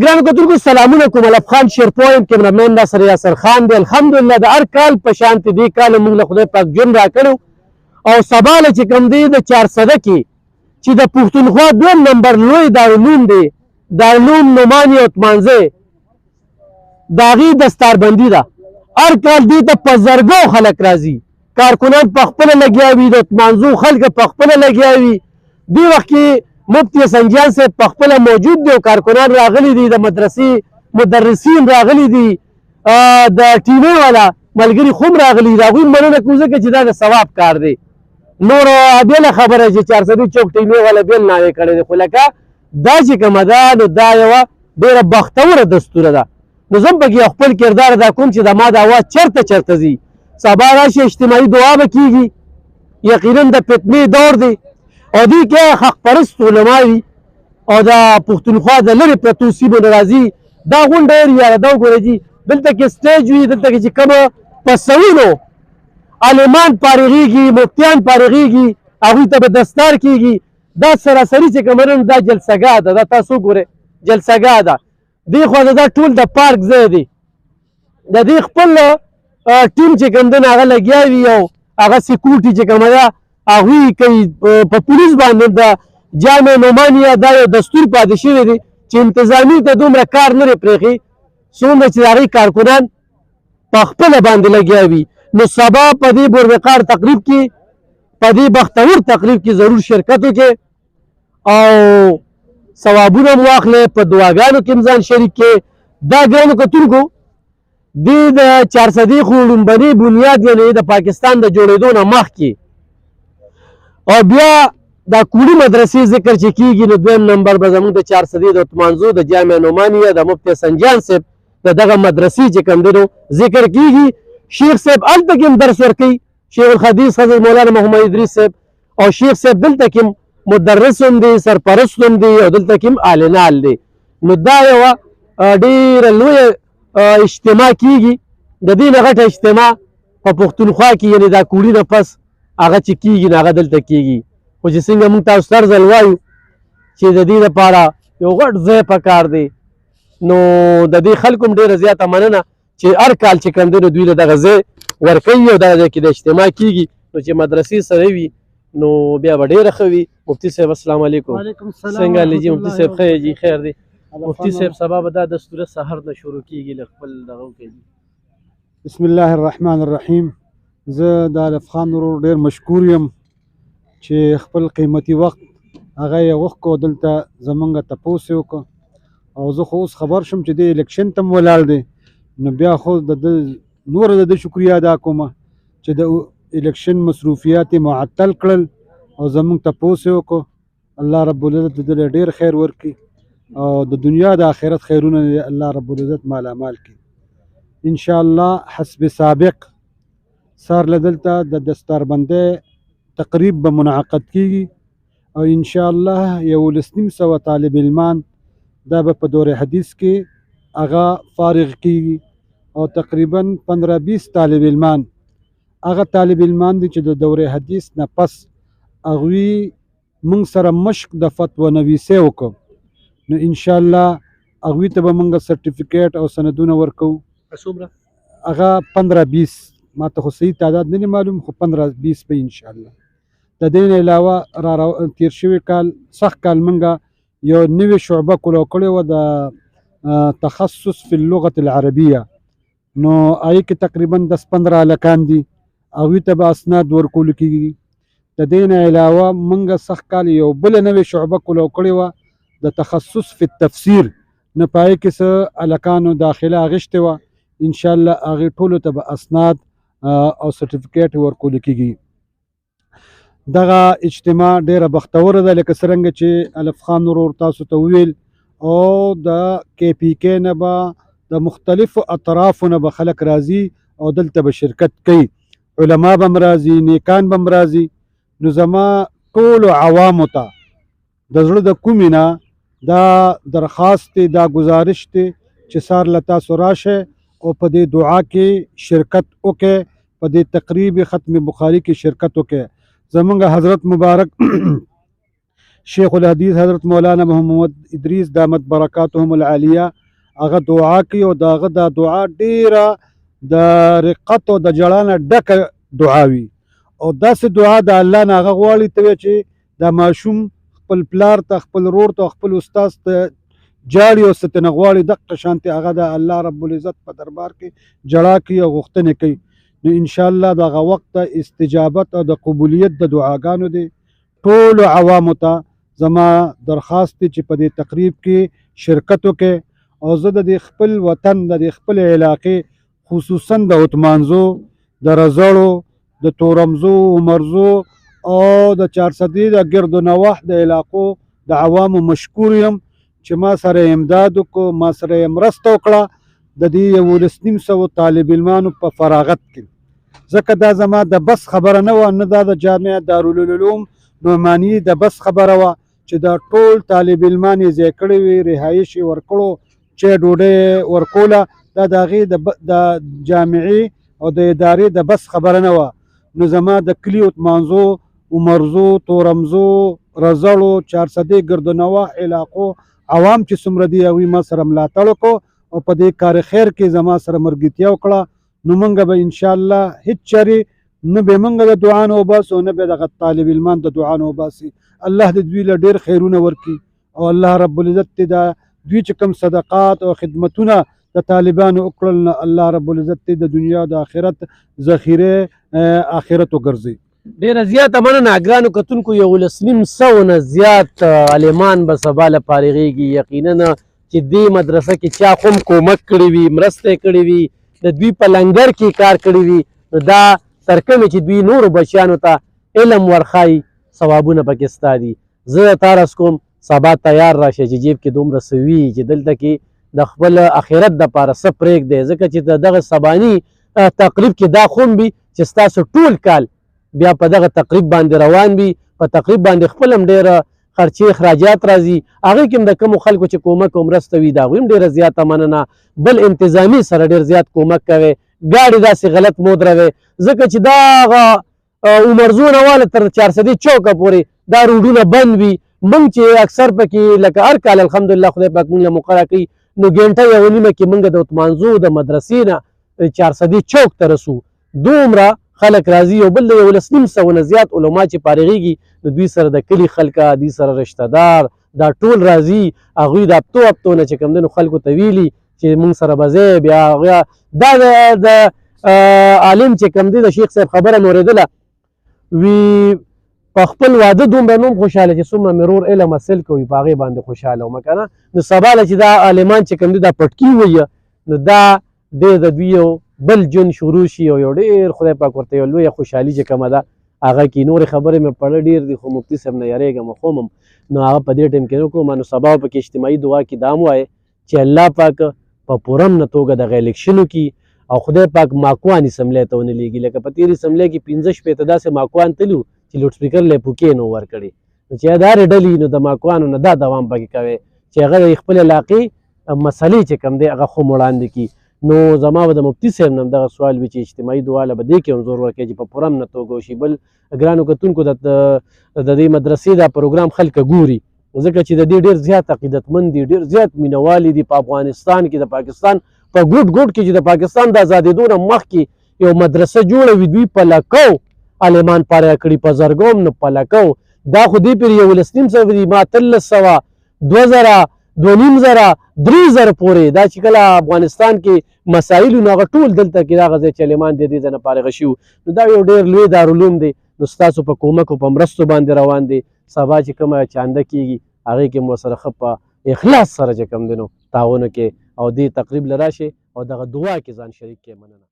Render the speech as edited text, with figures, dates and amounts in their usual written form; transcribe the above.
ګرانو کتونکو سلامونه کوم. الف خان شیرپویم کیمرامین ناصر یاسر خان دی. الحمدلله د هر کال په شانتې دې کال موږ له خدای پاک ژوند راکړو او سبا له چې کوم دی د 400 کې چې د پښتونخوا 2 نمبر لوی دارالعلوم دی، دارالعلوم نعماني عثمانزی، د هغې دستاربندي ده. هر کال دې ته په زرګو خلک راځي، کارکنان په خپله لګیا وي، د عثمانزو خلک په خپله لګیا وي. دې وخت کې مفتی حسن جان صاحب په خپله موجود دی او کارکنان راغلي دي، د مدرسې مدرسین راغلي دي، د ټیمې والا ملګري خو هم راغلي دي. هغوی مننه کوو ځکه چې دا د ثواب کار دی. نور بېله خبره چې 400 چوک ټیمې والا بېل ناوې کړی دی، خو لکه دا چې کومه ده نو دا یوه ډېره بختوره دستوره ده. نو زه هم پکې خپل کردار ادا کوم چې د ما د اواز چېرته ځي. سبا راشي اجتماعي دعا به کېږي، یقینا د فتنې دور دی او دې کې حق پرست علما وي او د پښتونخوا د لرې پرتو سیمو نه راځي. دا غونډه یاره دا وګورئ جي، دلته کې سټیج وي، دلته کې چې کومه په سوونو عالمان فارغېږي، مفتیان فارغېږي، هغوی ته به دستار کېږي. دا سراسري چې کومه نن دا جلسهګاه ده، دا تاسو وګورئ جلسهګاه ده. دې خوا دا ټول د پارک ځای دی. د دې خپل ټیم چې کوم دی نو هغه لګیا وي او هغه سیکورټي چې کومه ده هغوی کوي په پولیس باندې. د جامع نعمانیه دا یو دستور پاتې شوی دی چې انتظامي ته دومره کار نه دی پرېښي، څومره چې د هغې کارکنان په خپله باندې لګیا وي. نو سبا په دې بوروقار تقریب کې، په دې بختور تقریب کې ضرور شرکت وکړئ او ثوابونه هم واخلئ، په دعاګانو کې هم ځان شریک کړئ. دا ګرانو کتونکو دې د 400 خو لومبني بنیاد یعنې د پاکستان د جوړېدو نه مخکې او بیا دا کوړي مدرسې ذکر چې کېږي نو 2 نمبر به زموږ د 400 د عثمانزو د جامع نعمانیه د مفتی حسن جان صاحب د دغه مدرسې چې کوم دی نو ذکر کېږي. شیخ صاحب هلته کې هم درس ورکوي، شیخ الحدیث حضرت مولانا محمد ادریس صاحب، او شیخ صاحب دلته کې هم مدرس هم دی، سرپرست هم دی او دلته کې هم عالنال دی. نو دا یوه ډېره لویه اجتماع کېږي. د دې نه غټه اجتماع په پښتونخوا کې یعنې دا کوړي نه پس هغه چې کېږي نو هغه دلته کېږي. خو چې څنګه موږ تاسو ته هر ځل وایو چې د دې لپاره یو غټ ځای پکار دی، نو د دې خلکو هم ډېره زیاته مننه چې هر کال چې کوم دی نو دوی له دغه ځای ورکوي او دغه ځای کې د اجتماع کېږي. نو چې مدرسې سره وي نو بیا به ډېره ښه وي. مفتي صاحب السلام علیکم. څنګه حال جي مفتي صاحب؟ ښه جي، خیر دی. مفتي صاحب سبا به دا دستوره سحر نه شروع کېږي له خپل دغه وکړي. بسم الله الرحمن الرحیم. زه د الف خان ورور ډېر مشکور یم چې خپل قیمتي وخت هغه یې وښکو، دلته زمونږ تپوس یې وکړه او زه خو اوس خبر شم چې د الیکشن ته م ولاړ دی، نو بیا خو د ده نوره د ده شکریه ادا کومه چې د الیکشن مصروفیات یې معطل کړل او زمونږ تپوس یې وکړو. الله رب العزت د ده ډېر خیر ورکړي او د دنیا د آخرت خیرونه الله رب العزت مالامال کړي انشاءالله. حسب سابق سار له دلته د دستاربندۍ تقریب به منعقد کېږي او انشاءالله 1,900 طالب علمان دا به په دور حدیث کې هغه فارغ کېږي او تقریبا 15-20 طالب علمان هغه طالب علمان دي چې د دور حدیث نه پس هغوی موږ سره مشق د فتوا نویسۍ وکړو، نو انشاءالله هغوی ته به موږ سرټیفیکیټ او سندونه ورکوو. هغه 15-20 ما ته خو صحیح تعداد نه دی معلوم، خو 15-20 به انشاءالله. د دې نه علاوه تیر شوي کال سخت کال موږ یو نوې شعبه کلو کړې وه د تخصص فی اللغة العربیه، نو هغې کې تقریبا 10-15 هلکان دي، هغوی ته به اسناد ورکولو کېږي. د دې نه علاوه موږ سخت کال یو بله نوې شعبه کلو کړې وه د تخصص فی التفسیر، نو په هغې کې څه هلکانو داخله اخیستې وه، انشاءالله هغې ټولو ته به اسناد او سرټیفیکیټ ورکول کېږي. دغه اجتماع ډیره بختوره ده لکه څرنګه چې الف خان ورور تاسو ته وویل، او د KPK نه به د مختلفو اطرافو نه به خلک راځي او دلته به شرکت کوي، علما به هم راځي، نیکان به هم راځي. نو زما ټولو عوامو ته د زړه د کومې نه دا درخواست دی، دا گزارش دی چې سار له تاسو راشه او په دې دعا کې شرکت وکړئ، په دې تقریب ختم بخاري کې شرکت وکړئ. زمونږ حضرت مبارک شیخ الحدیث حضرت مولانا محمد ادریس دامت برکاتهم العالیه هغه دعا کوي او د هغه دا دعا ډیره د رقت او د جړا نه ډکه دعا وي او داسې دعا د الله نه هغه غواړي ته چې دا ماشوم خپل پلار ته خپل ورور ته خپل استاد ته جاړي او ستنه غواړي دغه شانتي هغه د الله رب العزت په دربار کې جړا کوي او غوښتنې کوي نو ان شاء الله دغه وخت استجابت او د قبولیت د دعاګانو دی ټولو عوامو ته زما درخواست دی چې په دې تقریب کې شرکت وکړي او زه د دې خپل وطن د دې خپل علاقې خصوصا د عثمانزو د رزړو د تورمزو عمرزو او د چارسدي د ګرد و نواح د علاقو د عوامو مشکور یم چې ما سره امداد وکړو ما سره مرسته وکړه د دې 1900 طالب علمانو په فراغت کې ځکه دا زما د بس خبره نه وه نه دا د جامعه دارالعلوم نعماني د بس خبره وه چې دا ټول طالب علمان یې ځای کړی وي رهایش یې ورکړو چې ډوډۍ ورکوله دا د هغې د جامعې او د ادارې د بس خبره نه وه نو زما د کلي عثمانزو عمرزو تورمزو رزړو چارسدې ګردنواح علاقو عوام چې څومره دي هغوی ما سره ملاتړ وکړو او په دې کار خیر کې زما سره مرګتیا وکړه نو موږ به انشاءالله هیڅ چارې نه به موږ د دعا نه وباسو نه به دغه طالب علمان د دعا نه وباسي الله دې دوی له ډېر خیرونه ورکړي او الله رب العزت دې دا دوی چې کوم صدقات او خدمتونه د طالبانو وکړل نه الله رب العزت دې د دنیا د آخرت ذخیره آخرت وګرځي ډیره زیاته مننه ګرانو کتونکو 1900 نه زیات عالمان به سبا له فارغېږي یقینا چې دې مدرسه کې چا کوم کومک کړی وي مرستې کړې وي د دوی په لنګر کې کار کړی وي نو دا تر کومې چې دوی نورو بچیانو ته علم ورښایي ثوابونه پکې ستا دي زه تارس کوم سبا تیار راشه چې جیب کې دومره څه وي چې دلته کې د خپل آخرت دپاره څه پرېږدی ځکه چې د دغه سباني تقریب کې دا خوم وي چې ستاسو ټول کال بیا په دغه تقریب باندې روان وي په تقریب باندې خپل هم ډېره خرچې اخراجات راځي هغې کې هم د کومو خلکو چې کومک او مرسته وي د هغوی هم ډېره زیاته مننه بل انتظامي سره ډېر زیات کومک کوئ ګاډې داسې غلط مه ودروئ ځکه چې دا هغه عمرزو نه واله تر چارسدي چوکه پورې دا روډونه بند وي موږ چې اکثر پکې لکه هر کال الحمدلله خدای پاک موږ له مقرره کوي نو ګنټه یوه نیمه کې موږ د عثمانزو د مدرسې نه چارسدي چوک ته رسو دومره خلک راځي او بل د 1900 نه زیات علما چې فارغېږي نو دوی سره د کلي خلکه دوی سره رشته دار دا ټول راځي هغوی د هفتو هفتو نه چې کوم دی نو خلکو ته ویلي چې موږ سره به ځی بیا دا د عالم چې کوم دی د شیخ صاحب خبره مې اورېدله وي په خپل واده دومره نوم خوشحاله چې څومره مې رور علم حاصل کوي په هغې باندې خوشحاله وم که نه نو سبا له چې دا عالمان چې کوم دی دا پټکي ووایه نو دا ډېر د دوی یو بل جون شروع شي او یو ډېر خدای پاک ورته یو لویه خوشحالي چې کومه ده هغه کې نورې خبرې مې پړه ډېر دي خو مفتي صاحب نه یریږم خو هم نو هغه په دې ټایم کې نه کوم نو سبا په کې اجتماعي دعا کې دا هم وایې چې الله پاک په پوره نه توګه دغه الیکشنو کې او خدای پاک ماکوان اسمبلی ته ونه لېږي لکه په تېرې اسمبلی کې 15 شپېته داسې ماکوان تلي وو چې لوډ سپیکر له پوکې نه ورکړي نو چې دا ډلې نو د ماکوانو نه دا دوام پکې کوي چې هغه د خپل علاقې مسلې چې کوم دی هغه خو وړاندې کړي نو زما به د مفتي صاحب نه دغه سوال وي چې اجتماعي دعا له به دې کې هم زور ورکوي چې په پوره نه توګه وشي بل ګرانو کتونکو د دې مدرسې دا پروګرام خلکه ګوري ځکه چې د دې ډېر زیات عقیدتمند دي ډېر زیات مینهوالي دي په افغانستان کې د پاکستان په ګوټ ګوټ کې چې د پاکستان د ازادېدو نه مخکې یو مدرسه جوړه وي دوی په لکو عالمان فارغ کړي په زرګو هم نه په لکو دا خو دې پورې 1900 دي ما 1300 2000 2,500 3,000 پورې دا چې کله افغانستان کې مسایل نو هغه ټول دلته کې راغځي چې عالمان د دې ځنه فارغ شي نو دا یو ډېر لوی دارالعلوم دی نو ستاسو په کومک او په مرستو باندې روان دی سبا چې کومه چانده کېږي هغې کې مو سره ښه په اخلاص سره چې کوم دی نو تعاون کې او دې تقریب له راشي او دغه دعا کې ځان شریک کې مننه